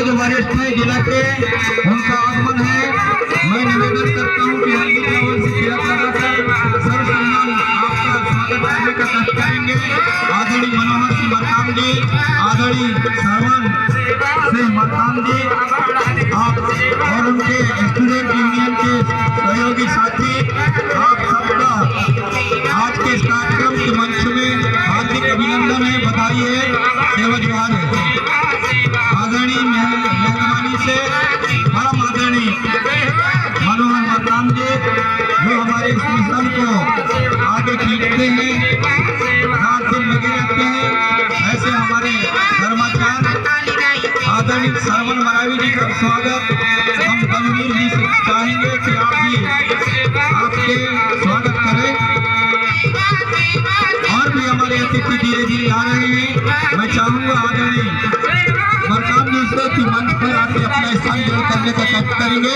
जो वरिष्ठ है जिला के, उनका आगमन है। मैं निवेदन करता हूँ कि हल्दी चावल से तिलक लगाकर सर्व सम्मान आपका स्वागत करने का कष्ट करेंगे। आदरणीय मनोहर सिंह मरकाम जी, आदरणीय श्रवण सिंह मरकाम जी, आप और उनके स्टूडेंट यूनियन के सहयोगी साथी, आप सबका आज के इस कार्यक्रम के मंच में हार्दिक अभिनंदन है, बधाई है, सेवा जोहार है। आदरणीय मेहरबानी से परम आदरणीय मनोहर मरकाम जी, जो हमारे इस मिशन को आगे खींचते हैं, रात दिन लगे रहते हैं, ऐसे हमारे धर्माचार्य आदरणीय श्रवण मरावी जी का स्वागत हम तनवीर जी से चाहेंगे कि आप भी आपके स्वागत करें। और भी हमारे अतिथि धीरे धीरे आ रहे हैं। मैं चाहूंगा आदरणीय मरकाम जी से कि मंच पर आके अपना स्थान ग्रहण करने का कष्ट करेंगे।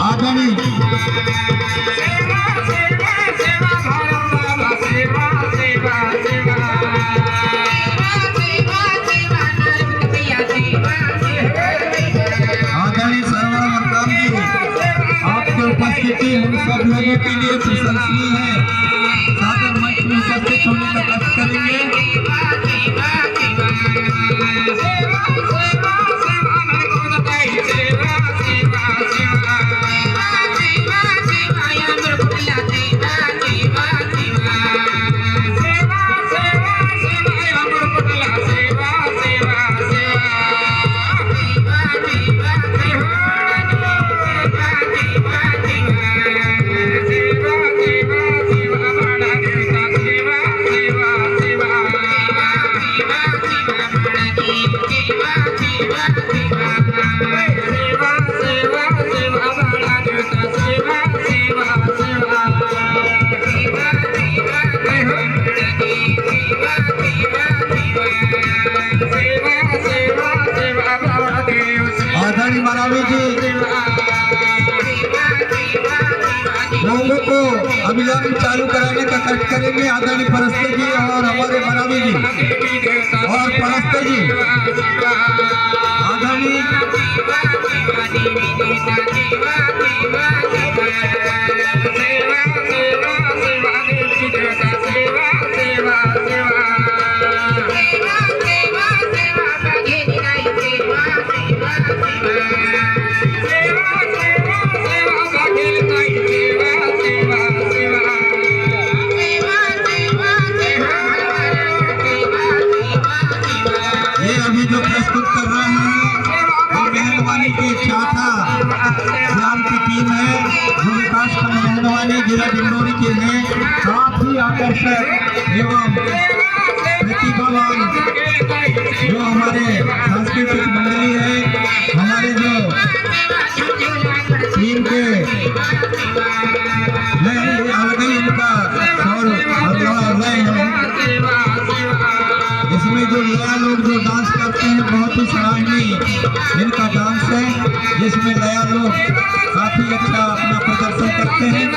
आदरणीय उपस्थिति हम सब लोगों के लिए प्रशंसनीय है। सादर मंच में उपस्थित होने का कष्ट करेंगे। आदरणीय मरावी जी लोगों को अभियान चालू कराने का कष्ट करेंगे। आदरणीय परस्ते जी और हमारे मरावी जी और परस्ते जी, आदरणीय जो प्रस्तुत कर रहे हैं वो मेहरबानी की छाता ग्राम की टीम है, जो विकास खंड मेहरबानी जिला डिंडोरी के हैं। काफी आकर्षक एवं प्रतिभावान जो हमारे सांस्कृतिक मंडली है, हमारे जो टीम के अलग ही इनका इसमें जो लया लोग जो डांस करते हैं बहुत ही सराहनीय इनका डांस है, जिसमें लया लोग काफी अच्छा अपना प्रदर्शन करते हैं।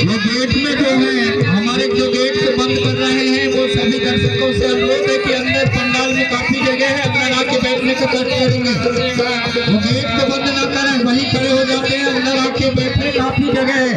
ये गेट में जो है हमारे जो गेट को बंद कर रहे हैं वो सभी दर्शकों से अनुरोध है कि अंदर पंडाल में काफी जगह है, अंदर आके बैठने को कष्ट करेंगे। वो गेट को बंद ना करें, वहीं खड़े हो जाते हैं, अंदर आके बैठने काफी जगह है।